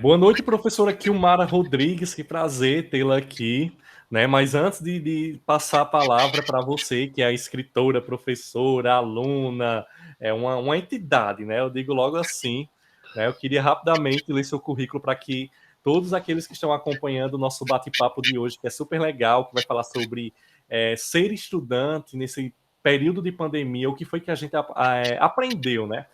Boa noite, professora Kilmara Rodrigues, que prazer tê-la aqui, né? Mas antes de passar a palavra para você, que é a escritora, professora, aluna, é uma entidade, né? Eu digo logo assim, né? Eu queria rapidamente ler seu currículo para que todos aqueles que estão acompanhando o nosso bate-papo de hoje, que é super legal, que vai falar sobre ser estudante nesse período de pandemia, o que foi que a gente aprendeu, né?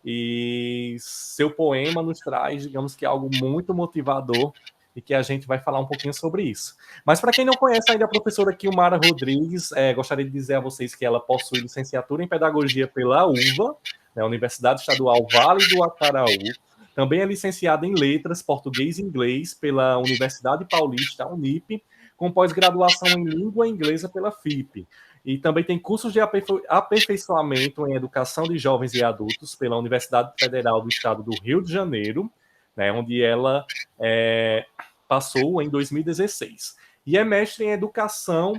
E seu poema nos traz, digamos que algo muito motivador e que a gente vai falar um pouquinho sobre isso. Mas para quem não conhece ainda a professora Kilmara Rodrigues, gostaria de dizer a vocês que ela possui licenciatura em Pedagogia pela UVA, né, Universidade Estadual Vale do Acaraú. Também é licenciada em Letras, Português e Inglês pela Universidade Paulista, Unip, com pós-graduação em Língua Inglesa pela FIP. E também tem cursos de aperfeiçoamento em educação de jovens e adultos pela Universidade Federal do Estado do Rio de Janeiro, né, onde ela passou em 2016. E é mestre em educação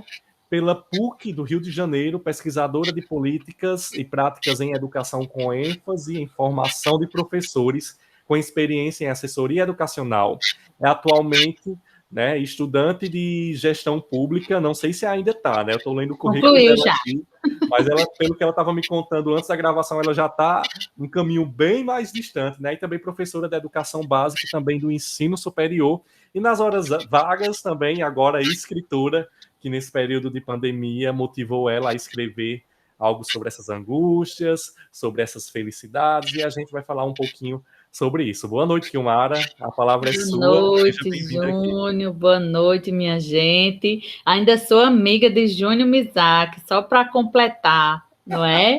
pela PUC do Rio de Janeiro, pesquisadora de políticas e práticas em educação com ênfase em formação de professores com experiência em assessoria educacional. É atualmente, né, estudante de gestão pública, não sei se ainda está, né? Eu estou lendo o currículo Concluiu dela já. aqui, mas ela, pelo que ela estava me contando antes da gravação, ela já está um caminho bem mais distante, né? E também professora da educação básica e também do ensino superior. E nas horas vagas também, agora escritora, que nesse período de pandemia motivou ela a escrever algo sobre essas angústias, sobre essas felicidades, e a gente vai falar um pouquinho sobre isso. Boa noite, Kilmara. A palavra é Boa sua. Seja noite, bem-vinda aqui. Júnior. Boa noite, minha gente. Ainda sou amiga de Júnior Mizaki, só para completar, não é?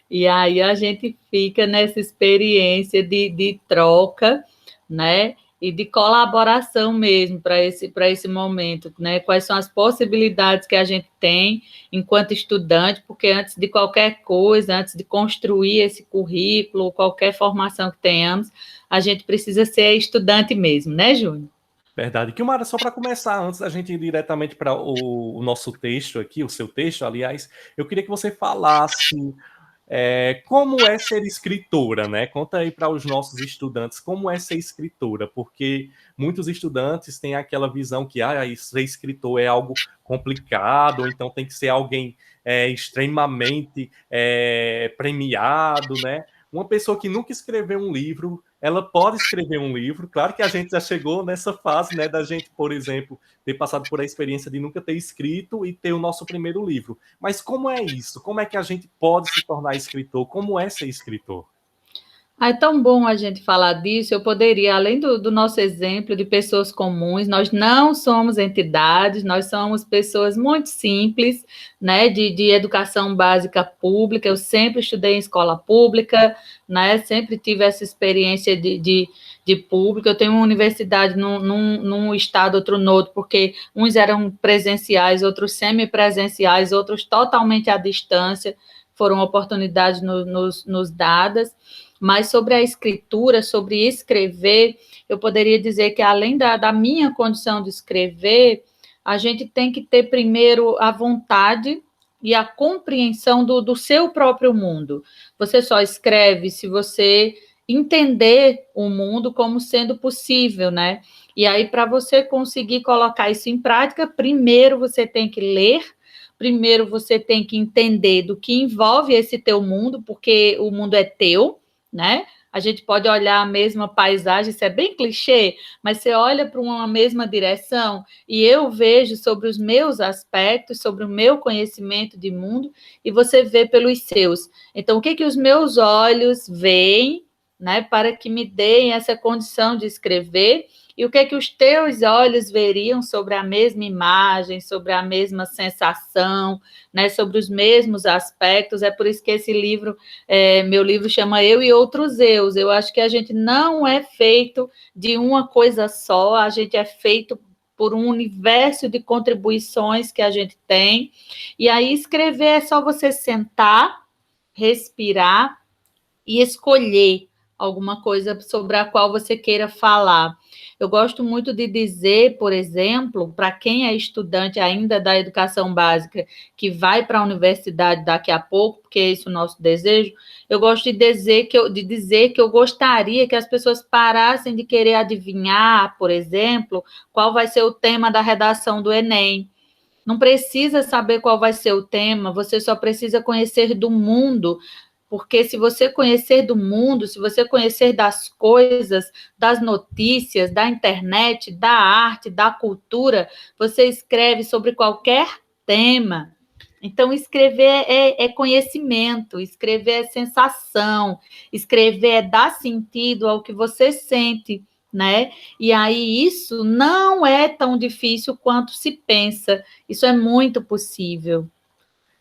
E aí a gente fica nessa experiência de troca, né? E de colaboração mesmo para esse momento, né? Quais são as possibilidades que a gente tem enquanto estudante, porque antes de qualquer coisa, antes de construir esse currículo, qualquer formação que tenhamos, a gente precisa ser estudante mesmo, né, Júnior? Verdade. Kilmara, só para começar, antes da gente ir diretamente para o nosso texto aqui, o seu texto, aliás, eu queria que você falasse como é ser escritora, né? Conta aí para os nossos estudantes como é ser escritora, porque muitos estudantes têm aquela visão que ser escritor é algo complicado, então tem que ser alguém extremamente premiado, né? Uma pessoa que nunca escreveu um livro, ela pode escrever um livro. Claro que a gente já chegou nessa fase, né, da gente, por exemplo, ter passado por a experiência de nunca ter escrito e ter o nosso primeiro livro. Mas como é isso? Como é que a gente pode se tornar escritor? Como é ser escritor? Ah, é tão bom a gente falar disso. Eu poderia, além do nosso exemplo de pessoas comuns, nós não somos entidades, nós somos pessoas muito simples, né, de educação básica pública. Eu sempre estudei em escola pública, né, sempre tive essa experiência de público. Eu tenho uma universidade num estado, outro no outro, porque uns eram presenciais, outros semipresenciais, outros totalmente à distância. Foram oportunidades nos dadas. Mas sobre a escritura, sobre escrever, eu poderia dizer que além da minha condição de escrever, a gente tem que ter primeiro a vontade e a compreensão do seu próprio mundo. Você só escreve se você entender o mundo como sendo possível, né? E aí, para você conseguir colocar isso em prática, primeiro você tem que ler, primeiro você tem que entender do que envolve esse teu mundo, porque o mundo é teu, né? A gente pode olhar a mesma paisagem, isso é bem clichê, mas você olha para uma mesma direção e eu vejo sobre os meus aspectos, sobre o meu conhecimento de mundo, e você vê pelos seus. Então, o que que os meus olhos veem, né, para que me deem essa condição de escrever? E o que é que os teus olhos veriam sobre a mesma imagem, sobre a mesma sensação, né, sobre os mesmos aspectos? É por isso que esse livro, meu livro chama Eu e Outros Eus. Eu acho que a gente não é feito de uma coisa só, a gente é feito por um universo de contribuições que a gente tem. E aí escrever é só você sentar, respirar e escolher alguma coisa sobre a qual você queira falar. Eu gosto muito de dizer, por exemplo, para quem é estudante ainda da educação básica, que vai para a universidade daqui a pouco, porque é esse o nosso desejo, eu gosto de dizer que eu gostaria que as pessoas parassem de querer adivinhar, por exemplo, qual vai ser o tema da redação do Enem. Não precisa saber qual vai ser o tema, você só precisa conhecer do mundo, porque se você conhecer do mundo, se você conhecer das coisas, das notícias, da internet, da arte, da cultura, você escreve sobre qualquer tema. Então, escrever é conhecimento, escrever é sensação, escrever é dar sentido ao que você sente, né? E aí isso não é tão difícil quanto se pensa. Isso é muito possível,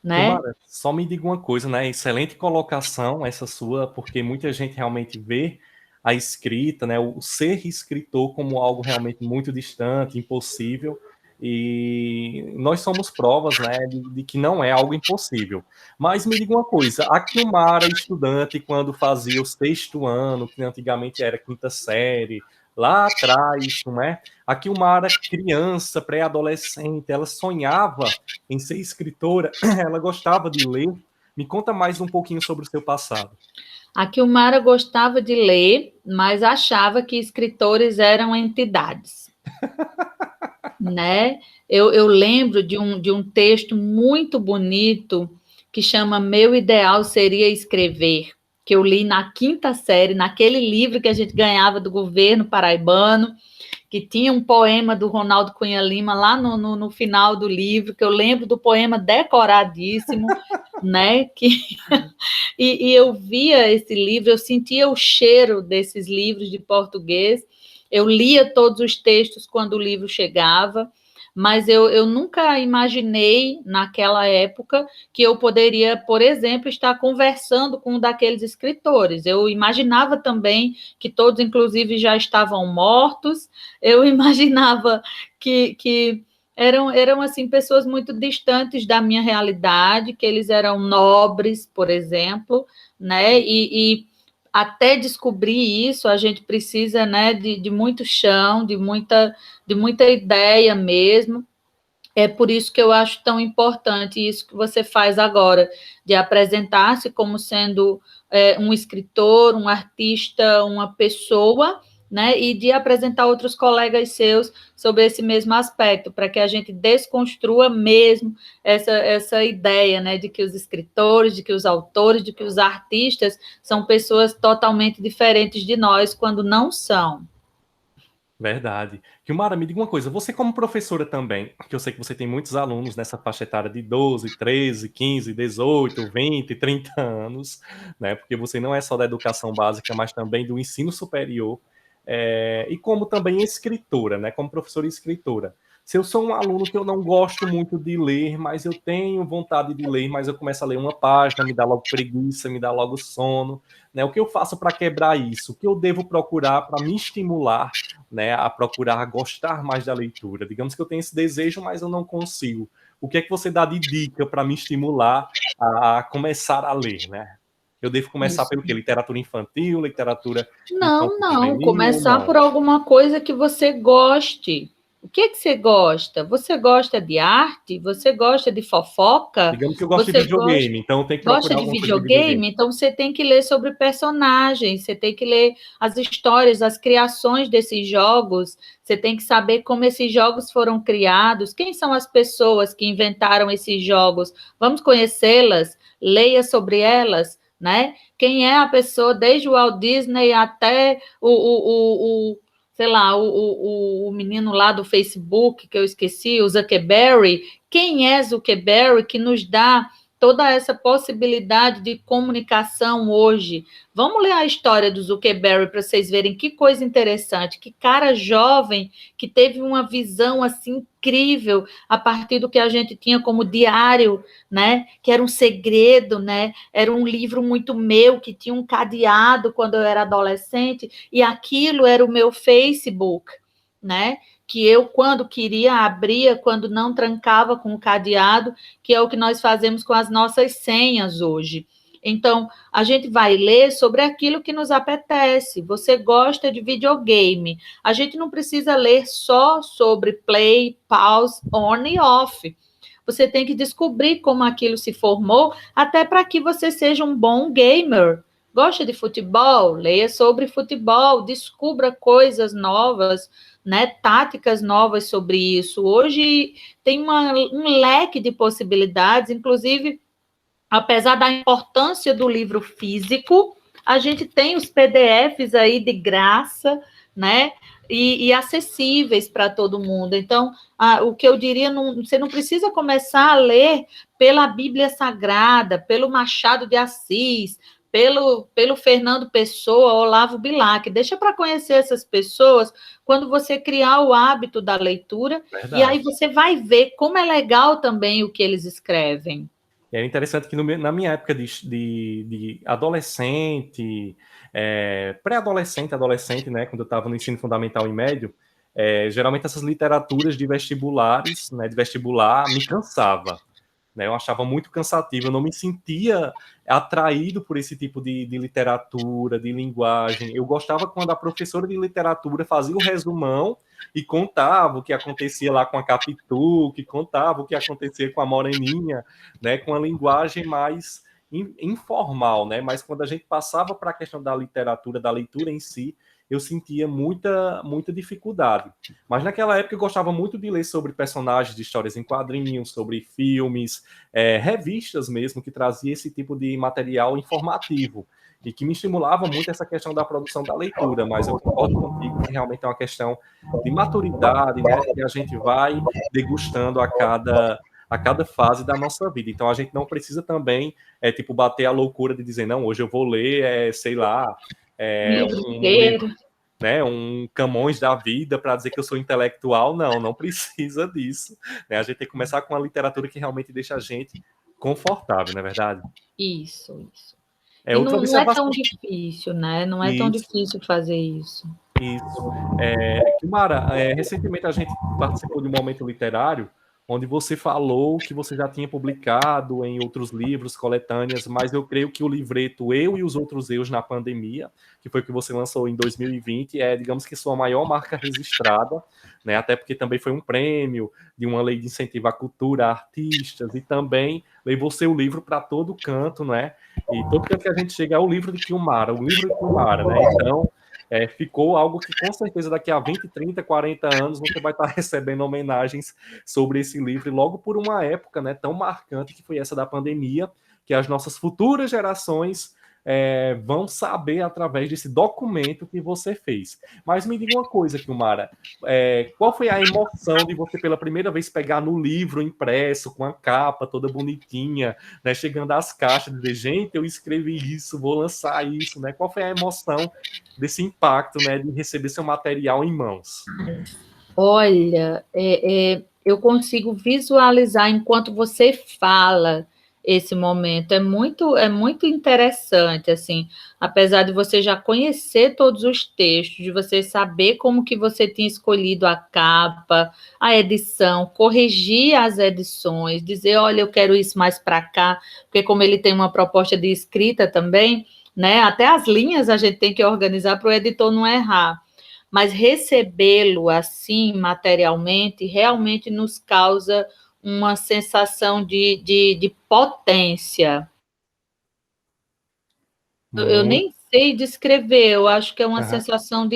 né? Kilmara, só me diga uma coisa, né? Excelente colocação essa sua, porque muita gente realmente vê a escrita, né? O ser escritor como algo realmente muito distante, impossível, e nós somos provas, né, de que não é algo impossível. Mas me diga uma coisa, a Kilmara, estudante, quando fazia o sexto ano, que antigamente era quinta série, lá atrás, não é? A Kilmara, criança, pré-adolescente, ela sonhava em ser escritora, ela gostava de ler. Me conta mais um pouquinho sobre o seu passado. A Kilmara gostava de ler, mas achava que escritores eram entidades, né? Eu lembro de um texto muito bonito que chama Meu Ideal Seria Escrever, que eu li na quinta série, naquele livro que a gente ganhava do governo paraibano, que tinha um poema do Ronaldo Cunha Lima lá no final do livro, que eu lembro do poema decoradíssimo, né? E eu via esse livro, eu sentia o cheiro desses livros de português, eu lia todos os textos quando o livro chegava, mas eu nunca imaginei, naquela época, que eu poderia, por exemplo, estar conversando com um daqueles escritores. Eu imaginava também que todos, inclusive, já estavam mortos, eu imaginava que eram assim, pessoas muito distantes da minha realidade, que eles eram nobres, por exemplo, né? E até descobrir isso, a gente precisa, né, de muito chão, de muita ideia mesmo. É por isso que eu acho tão importante isso que você faz agora, de apresentar-se como sendo um escritor, um artista, uma pessoa, né? E de apresentar outros colegas seus sobre esse mesmo aspecto, para que a gente desconstrua mesmo essa ideia, né? De que os escritores, de que os autores, de que os artistas são pessoas totalmente diferentes de nós, quando não são. Verdade. Kilmara, me diga uma coisa, você como professora também, que eu sei que você tem muitos alunos nessa faixa etária de 12, 13, 15, 18, 20, 30 anos, né? Porque você não é só da educação básica, mas também do ensino superior, e como também escritora, né? Como professora e escritora. Se eu sou um aluno que eu não gosto muito de ler, mas eu tenho vontade de ler, mas eu começo a ler uma página, me dá logo preguiça, me dá logo sono, né? O que eu faço para quebrar isso? O que eu devo procurar para me estimular, né, a procurar gostar mais da leitura? Digamos que eu tenho esse desejo, mas eu não consigo. O que é que você dá de dica para me estimular a começar a ler, né? Eu devo começar Isso. pelo quê? Literatura infantil, literatura Não, não. infanto-juvenil ou Começar não? por alguma coisa que você goste. O que que você gosta? Você gosta de arte? Você gosta de fofoca? Digamos que eu gosto de Você gosta, videogame, então eu tenho que gosta procurar de alguma coisa de videogame. videogame? Então você tem que ler sobre personagens, você tem que ler as histórias, as criações desses jogos, você tem que saber como esses jogos foram criados, quem são as pessoas que inventaram esses jogos. Vamos conhecê-las, leia sobre elas, né? Quem é a pessoa, desde o Walt Disney até sei lá, o menino lá do Facebook, que eu esqueci, o Zuckerberg. Quem é Zuckerberg que nos dá toda essa possibilidade de comunicação hoje? Vamos ler a história do Zuckerberg para vocês verem que coisa interessante, que cara jovem que teve uma visão assim incrível a partir do que a gente tinha como diário, né? Que era um segredo, né? Era um livro muito meu que tinha um cadeado quando eu era adolescente e aquilo era o meu Facebook, né? Que eu, quando queria, abria, quando não trancava com o cadeado, que é o que nós fazemos com as nossas senhas hoje. Então, a gente vai ler sobre aquilo que nos apetece. Você gosta de videogame. A gente não precisa ler só sobre play, pause, on e off. Você tem que descobrir como aquilo se formou, até para que você seja um bom gamer. Gosta de futebol? Leia sobre futebol, descubra coisas novas, né, táticas novas sobre isso. Hoje tem um leque de possibilidades, inclusive, apesar da importância do livro físico, a gente tem os PDFs aí de graça, né? E acessíveis para todo mundo. Então, o que eu diria, você não precisa começar a ler pela Bíblia Sagrada, pelo Machado de Assis, pelo Fernando Pessoa, Olavo Bilac. Deixa para conhecer essas pessoas quando você criar o hábito da leitura, e aí você vai ver como é legal também o que eles escrevem. É interessante que na minha época de adolescente, pré-adolescente, adolescente, né, quando eu estava no ensino fundamental e médio, geralmente essas literaturas de vestibulares, né, de vestibular, me cansava. Né, eu achava muito cansativo, eu não me sentia atraído por esse tipo de literatura, de linguagem. Eu gostava quando a professora de literatura fazia o resumão e contava o que acontecia lá com a Capitu, que contava o que acontecia com a Moreninha, né, com a linguagem mais informal, né? Mas quando a gente passava para a questão da literatura, da leitura em si, eu sentia muita dificuldade. Mas naquela época eu gostava muito de ler sobre personagens de histórias em quadrinhos, sobre filmes, revistas mesmo, que trazia esse tipo de material informativo e que me estimulava muito essa questão da produção da leitura. Mas eu concordo contigo que realmente é uma questão de maturidade, né, que a gente vai degustando a cada fase da nossa vida. Então a gente não precisa também bater a loucura de dizer, não, hoje eu vou ler, sei lá, um Camões da vida para dizer que eu sou intelectual. Não precisa disso, né? A gente tem que começar com uma literatura que realmente deixa a gente confortável, não é verdade? Isso. E outra não é observação... tão difícil, né? Não é tão difícil fazer isso. Isso. Kimara, recentemente a gente participou de um momento literário onde você falou que você já tinha publicado em outros livros, coletâneas, mas eu creio que o livreto Eu e os Outros Eus na Pandemia, que foi o que você lançou em 2020, digamos que, sua maior marca registrada, né? Até porque também foi um prêmio de uma lei de incentivo à cultura, a artistas, e também levou seu livro para todo canto, né? E todo canto que a gente chega é o livro de Kilmara, o livro de Kilmara, né? Então, ficou algo que com certeza daqui a 20, 30, 40 anos você vai estar recebendo homenagens sobre esse livro, e logo por uma época, né, tão marcante que foi essa da pandemia, que as nossas futuras gerações vão saber através desse documento que você fez. Mas me diga uma coisa, Kilmara, qual foi a emoção de você pela primeira vez pegar no livro impresso, com a capa toda bonitinha, né, chegando às caixas, dizer, gente, eu escrevi isso, vou lançar isso, né? Qual foi a emoção desse impacto, né, de receber seu material em mãos? Olha, eu consigo visualizar enquanto você fala esse momento. É muito interessante, assim, apesar de você já conhecer todos os textos, de você saber como que você tinha escolhido a capa, a edição, corrigir as edições, dizer, olha, eu quero isso mais para cá, porque como ele tem uma proposta de escrita também, né? Até as linhas a gente tem que organizar para o editor não errar. Mas recebê-lo assim, materialmente, realmente nos causa uma sensação de potência. Eu nem sei descrever, eu acho que é uma sensação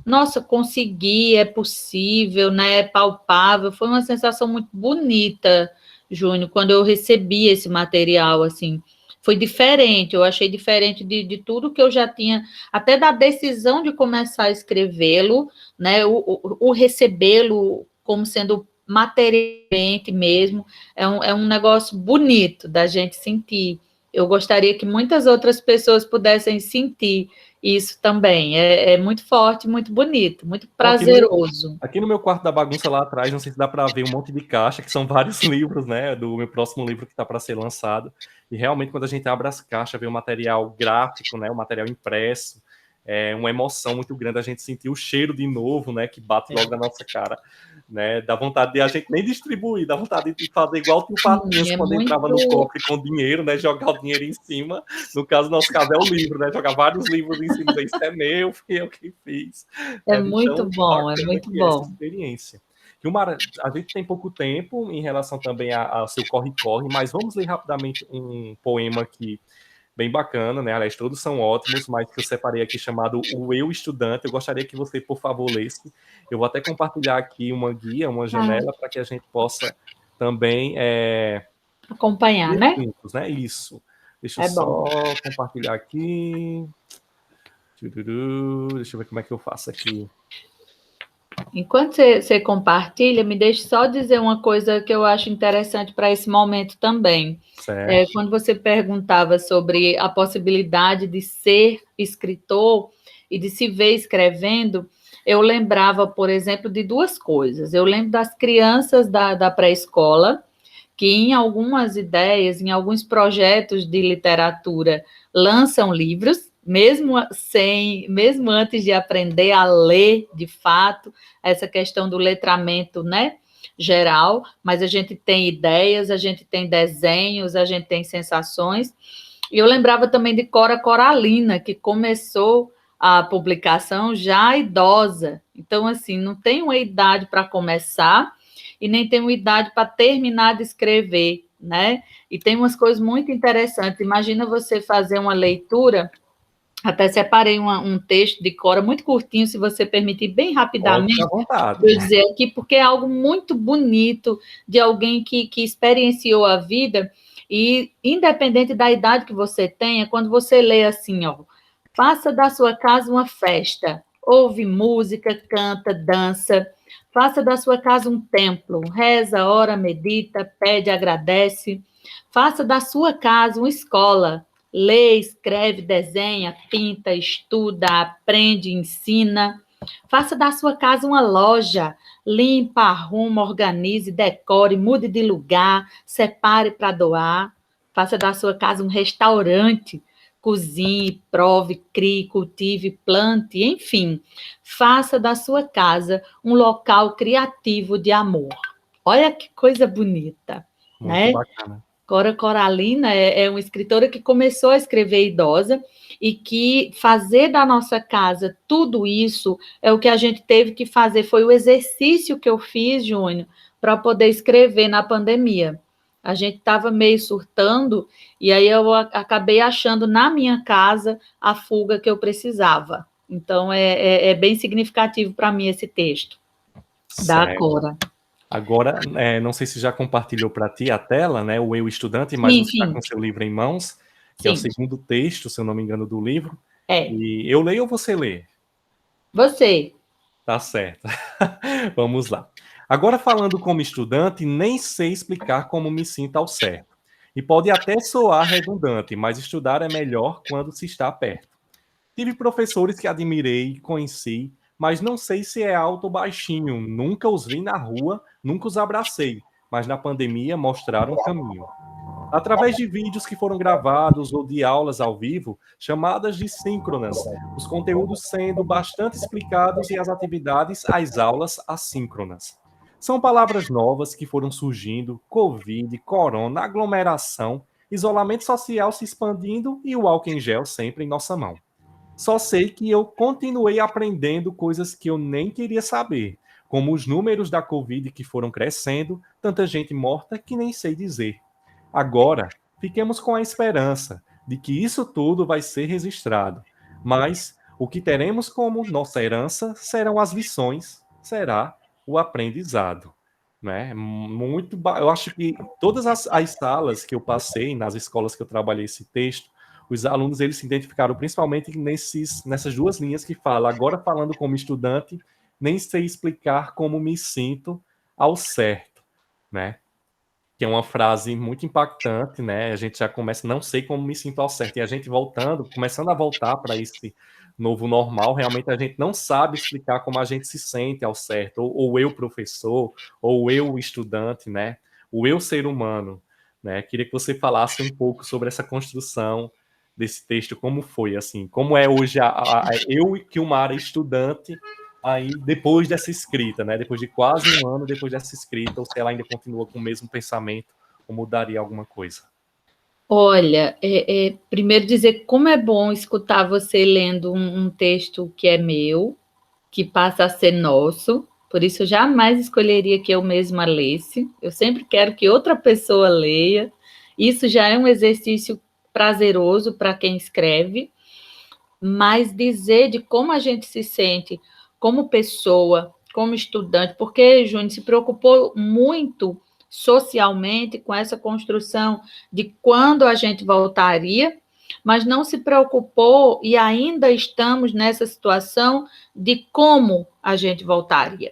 nossa, consegui, é possível, né? É palpável. Foi uma sensação muito bonita, Júnior, quando eu recebi esse material, assim. Foi diferente, eu achei diferente de tudo que eu já tinha, até da decisão de começar a escrevê-lo, né? O recebê-lo como sendo materialmente mesmo, é um negócio bonito da gente sentir. Eu gostaria que muitas outras pessoas pudessem sentir isso também. É muito forte, muito bonito, muito prazeroso. Aqui no meu quarto da bagunça lá atrás, não sei se dá para ver um monte de caixa, que são vários livros, né, do meu próximo livro que está para ser lançado. E realmente, quando a gente abre as caixas, vê o material gráfico, né, o material impresso, é uma emoção muito grande a gente sentir o cheiro de novo, né, que bate logo na nossa cara, né, dá vontade de a gente nem distribuir, dá vontade de fazer igual o tio Patinhas É quando muito, entrava no cofre com dinheiro, né, jogar o dinheiro em cima, no caso, nosso caso é o livro, né, jogar vários livros em cima, dizer, isso é meu, fui eu que fiz, é né, de muito tão bom, é bacana muito que é essa bom. experiência. Gilmar, a gente tem pouco tempo em relação também ao seu corre-corre, mas vamos ler rapidamente um poema aqui bem bacana, né? Aliás, todos são ótimos, mas que eu separei aqui chamado O Eu Estudante. Eu gostaria que você, por favor, lesse. Eu vou até compartilhar aqui uma guia, uma Ah, janela, para que a gente possa também acompanhar, ler né? juntos, né? Isso. Deixa eu É bom. só compartilhar aqui. Deixa eu ver como é que eu faço aqui. Enquanto você compartilha, me deixe só dizer uma coisa que eu acho interessante para esse momento também. Certo. Quando você perguntava sobre a possibilidade de ser escritor e de se ver escrevendo, eu lembrava, por exemplo, de duas coisas. Eu lembro das crianças da pré-escola, que em algumas ideias, em alguns projetos de literatura, lançam livros, mesmo antes de aprender a ler de fato, essa questão do letramento, né? Geral, mas a gente tem ideias, a gente tem desenhos, a gente tem sensações. E eu lembrava também de Cora Coralina, que começou a publicação já idosa. Então, assim, não tem uma idade para começar e nem tem uma idade para terminar de escrever, né? E tem umas coisas muito interessantes. Imagina você fazer uma leitura. Até separei um texto de Cora muito curtinho, se você permitir, bem Pode ficar rapidamente, à vontade. eu dizer aqui, porque é algo muito bonito de alguém que experienciou a vida e, independente da idade que você tenha, quando você lê assim, ó, faça da sua casa uma festa, ouve música, canta, dança, faça da sua casa um templo, reza, ora, medita, pede, agradece, faça da sua casa uma escola, lê, escreve, desenha, pinta, estuda, aprende, ensina. Faça da sua casa uma loja. Limpa, arruma, organize, decore, mude de lugar, separe para doar. Faça da sua casa um restaurante. Cozinhe, prove, crie, cultive, plante, enfim. Faça da sua casa um local criativo de amor. Olha que coisa bonita, Muito né? bacana. Cora Coralina é uma escritora que começou a escrever idosa e que fazer da nossa casa tudo isso é o que a gente teve que fazer. Foi o exercício que eu fiz, Júnior, para poder escrever na pandemia. A gente estava meio surtando e aí eu acabei achando na minha casa a fuga que eu precisava. Então é bem significativo para mim esse texto da Certo. Cora. Agora, não sei se já compartilhou para ti a tela, né, o Eu Estudante, mas Sim, você está sim, com seu livro em mãos, que é o sim. segundo texto, se eu não me engano, do livro. É. E eu leio ou você lê? Você. Tá certo. Vamos lá. Agora, falando como estudante, nem sei explicar como me sinto ao certo. E pode até soar redundante, mas estudar é melhor quando se está perto. Tive professores que admirei, conheci, mas não sei se é alto ou baixinho. Nunca os vi na rua, nunca os abracei, mas na pandemia mostraram um caminho. Através de vídeos que foram gravados ou de aulas ao vivo, chamadas de síncronas, os conteúdos sendo bastante explicados e as atividades, as aulas assíncronas. São palavras novas que foram surgindo: Covid, corona, aglomeração, isolamento social se expandindo e o álcool em gel sempre em nossa mão. Só sei que eu continuei aprendendo coisas que eu nem queria saber, como os números da Covid que foram crescendo, tanta gente morta que nem sei dizer. Agora, fiquemos com a esperança de que isso tudo vai ser registrado, mas o que teremos como nossa herança serão as lições, será o aprendizado. Né? Eu acho que todas as salas que eu passei, nas escolas que eu trabalhei esse texto, os alunos eles se identificaram principalmente nessas duas linhas que fala. Agora, falando como estudante, nem sei explicar como me sinto ao certo, né? Que é uma frase muito impactante, né? A gente já começa, não sei como me sinto ao certo, e a gente voltando, começando a voltar para esse novo normal, realmente a gente não sabe explicar como a gente se sente ao certo, ou eu professor, ou eu estudante, né? O eu ser humano, né? Queria que você falasse um pouco sobre essa construção, desse texto, como foi, assim, como é hoje eu e Kilmara estudante, aí depois dessa escrita, né? Depois de quase um ano depois dessa escrita, ou se ela ainda continua com o mesmo pensamento, ou mudaria alguma coisa? Olha, primeiro dizer como é bom escutar você lendo um texto que é meu, que passa a ser nosso, por isso eu jamais escolheria que eu mesma lesse, eu sempre quero que outra pessoa leia, isso já é um exercício prazeroso para quem escreve, mas dizer de como a gente se sente como pessoa, como estudante, porque Júnior se preocupou muito socialmente com essa construção de quando a gente voltaria, mas não se preocupou e ainda estamos nessa situação de como a gente voltaria.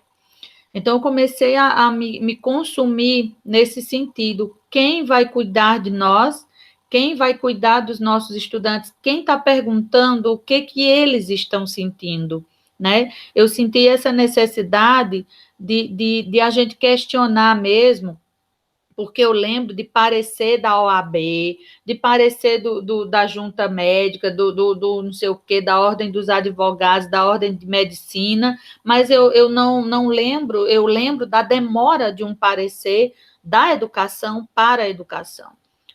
Então, eu comecei a me consumir nesse sentido. Quem vai cuidar de nós? Quem vai cuidar dos nossos estudantes? Quem está perguntando o que eles estão sentindo? Né? Eu senti essa necessidade de a gente questionar mesmo, porque eu lembro de parecer da OAB, de parecer da junta médica, do não sei o quê, da ordem dos advogados, da ordem de medicina, mas eu não lembro, eu lembro da demora de um parecer da educação para a educação,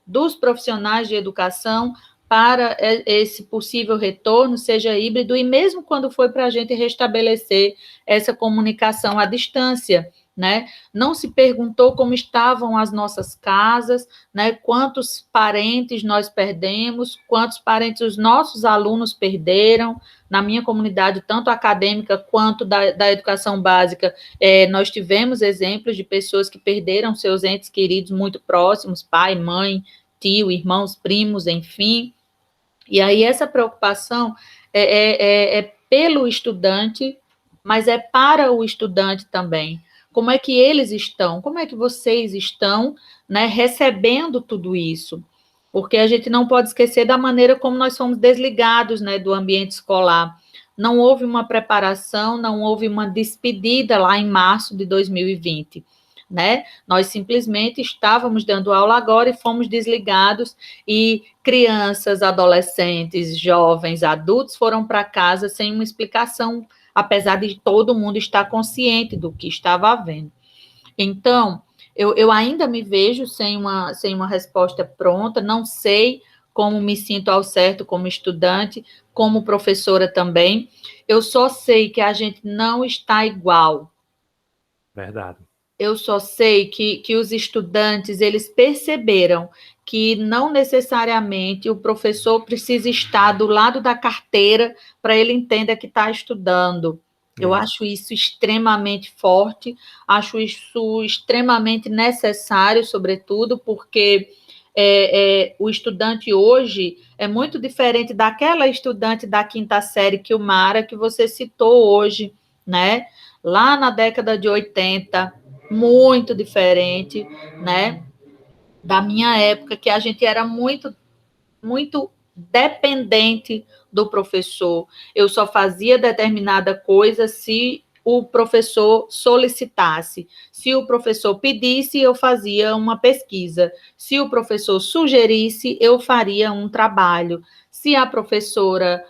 dos profissionais de educação para esse possível retorno, seja híbrido, e mesmo quando foi para a gente restabelecer essa comunicação à distância, né? Não se perguntou como estavam as nossas casas, né? Quantos parentes nós perdemos, quantos parentes os nossos alunos perderam. Na minha comunidade, tanto acadêmica quanto da educação básica, nós tivemos exemplos de pessoas que perderam seus entes queridos muito próximos, pai, mãe, tio, irmãos, primos, enfim. E aí essa preocupação é pelo estudante, mas é para o estudante também. Como é que eles estão? Como é que vocês estão, né, recebendo tudo isso? Porque a gente não pode esquecer da maneira como nós somos desligados, né, do ambiente escolar. Não houve uma preparação, não houve uma despedida lá em março de 2020, né? Nós simplesmente estávamos dando aula agora e fomos desligados, e crianças, adolescentes, jovens, adultos foram para casa sem uma explicação, apesar de todo mundo estar consciente do que estava havendo. Então, eu ainda me vejo sem uma resposta pronta, não sei como me sinto ao certo como estudante, como professora também. Eu só sei que a gente não está igual. Verdade. Eu só sei que os estudantes, eles perceberam que não necessariamente o professor precisa estar do lado da carteira para ele entender que está estudando. Eu acho isso extremamente forte, acho isso extremamente necessário, sobretudo porque o estudante hoje é muito diferente daquela estudante da quinta série Kilmara que você citou hoje, né? Lá na década de 80, muito diferente, né? Da minha época, que a gente era muito dependente do professor. Eu só fazia determinada coisa se o professor solicitasse. Se o professor pedisse, eu fazia uma pesquisa. Se o professor sugerisse, eu faria um trabalho. Se a professora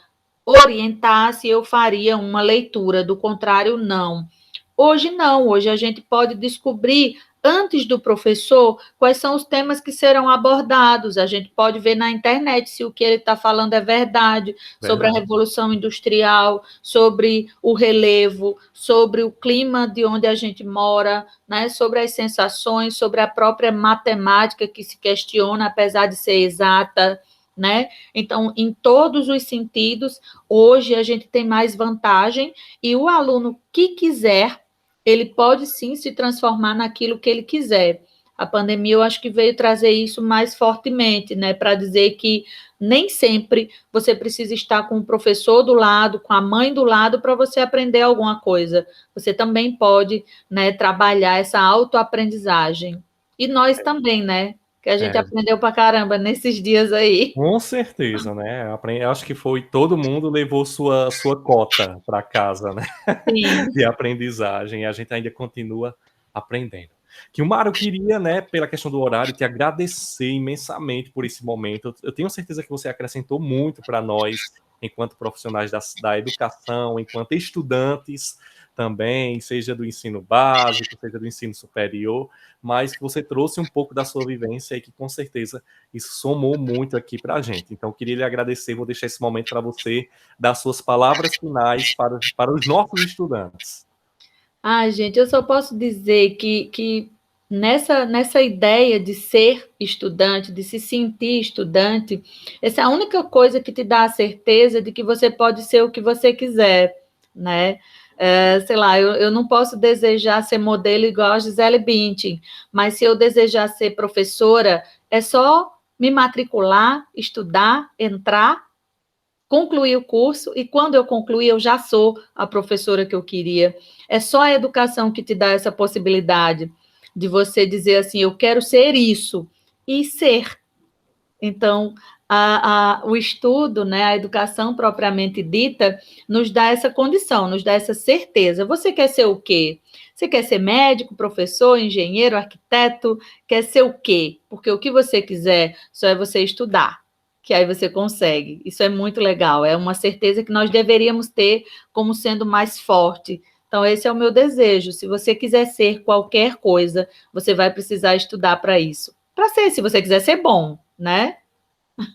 orientasse, eu faria uma leitura. Do contrário, não. Hoje não, hoje a gente pode descobrir antes do professor quais são os temas que serão abordados. A gente pode ver na internet se o que ele está falando é verdade, sobre a Revolução Industrial, sobre o relevo, sobre o clima de onde a gente mora, né? Sobre as sensações, sobre a própria matemática que se questiona, apesar de ser exata. Né? Então, em todos os sentidos, hoje a gente tem mais vantagem e o aluno que quiser, ele pode sim se transformar naquilo que ele quiser. A pandemia, eu acho que veio trazer isso mais fortemente, né? Para dizer que nem sempre você precisa estar com o professor do lado, com a mãe do lado, para você aprender alguma coisa. Você também pode, né, trabalhar essa autoaprendizagem. E nós também, né? Que a gente aprendeu pra caramba nesses dias aí. Com certeza, né? Eu acho que foi todo mundo levou sua cota para casa, né? Sim. De aprendizagem, e a gente ainda continua aprendendo. Kilmara, eu queria, né, pela questão do horário, te agradecer imensamente por esse momento. Eu tenho certeza que você acrescentou muito para nós, enquanto profissionais da educação, enquanto estudantes também, seja do ensino básico, seja do ensino superior, mas que você trouxe um pouco da sua vivência e que, com certeza, isso somou muito aqui para a gente. Então, eu queria lhe agradecer, vou deixar esse momento para você dar suas palavras finais para os nossos estudantes. Ah, gente, eu só posso dizer que nessa ideia de ser estudante, de se sentir estudante, essa é a única coisa que te dá a certeza de que você pode ser o que você quiser, né? Sei lá, eu não posso desejar ser modelo igual a Gisele Bündchen, mas se eu desejar ser professora, é só me matricular, estudar, entrar, concluir o curso, e quando eu concluir, eu já sou a professora que eu queria. É só a educação que te dá essa possibilidade de você dizer assim, eu quero ser isso, e ser. Então, o estudo, né, a educação propriamente dita, nos dá essa condição, nos dá essa certeza. Você quer ser o quê? Você quer ser médico, professor, engenheiro, arquiteto? Quer ser o quê? Porque o que você quiser só é você estudar, que aí você consegue. Isso é muito legal, é uma certeza que nós deveríamos ter como sendo mais forte. Então, esse é o meu desejo. Se você quiser ser qualquer coisa, você vai precisar estudar para isso. Para ser, se você quiser ser bom, né?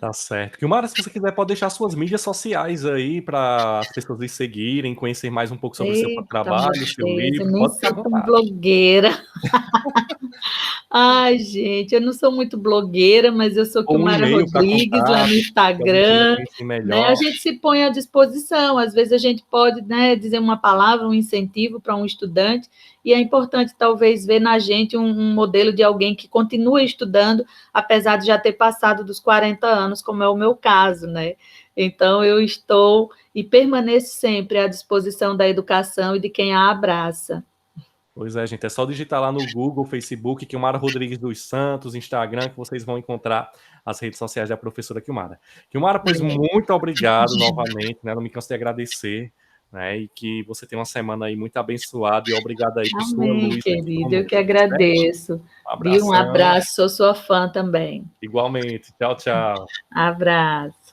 Tá certo. Kilmara, se você quiser, pode deixar suas mídias sociais aí para as pessoas lhe seguirem, conhecer mais um pouco sobre o seu Eita, meu trabalho, o seu Deus, eu livro. nem Pode ficar à sou tão vontade. blogueira. Ai, gente, eu não sou muito blogueira, mas eu sou Ou um Kilmara e-mail para Rodrigues lá no contato, que alguém queira Instagram, conhecer né? A melhor. gente se põe à disposição, às vezes a gente pode, né, dizer uma palavra, um incentivo para um estudante, e é importante talvez ver na gente um modelo de alguém que continua estudando, apesar de já ter passado dos 40 anos, como é o meu caso, né? Então eu estou e permaneço sempre à disposição da educação e de quem a abraça. Pois é, gente, é só digitar lá no Google, Facebook, Kilmara Rodrigues dos Santos, Instagram, que vocês vão encontrar as redes sociais da professora Kilmara. Kilmara, pois muito obrigado novamente, né? Não me canso de agradecer, né? E que você tenha uma semana aí muito abençoada e obrigado aí por sua Amém, luz aqui querida. Eu que conosco, tá certo? agradeço. Um Viu? Um abração, abraço. Sou sua fã também. igualmente. Tchau, tchau. Abraço.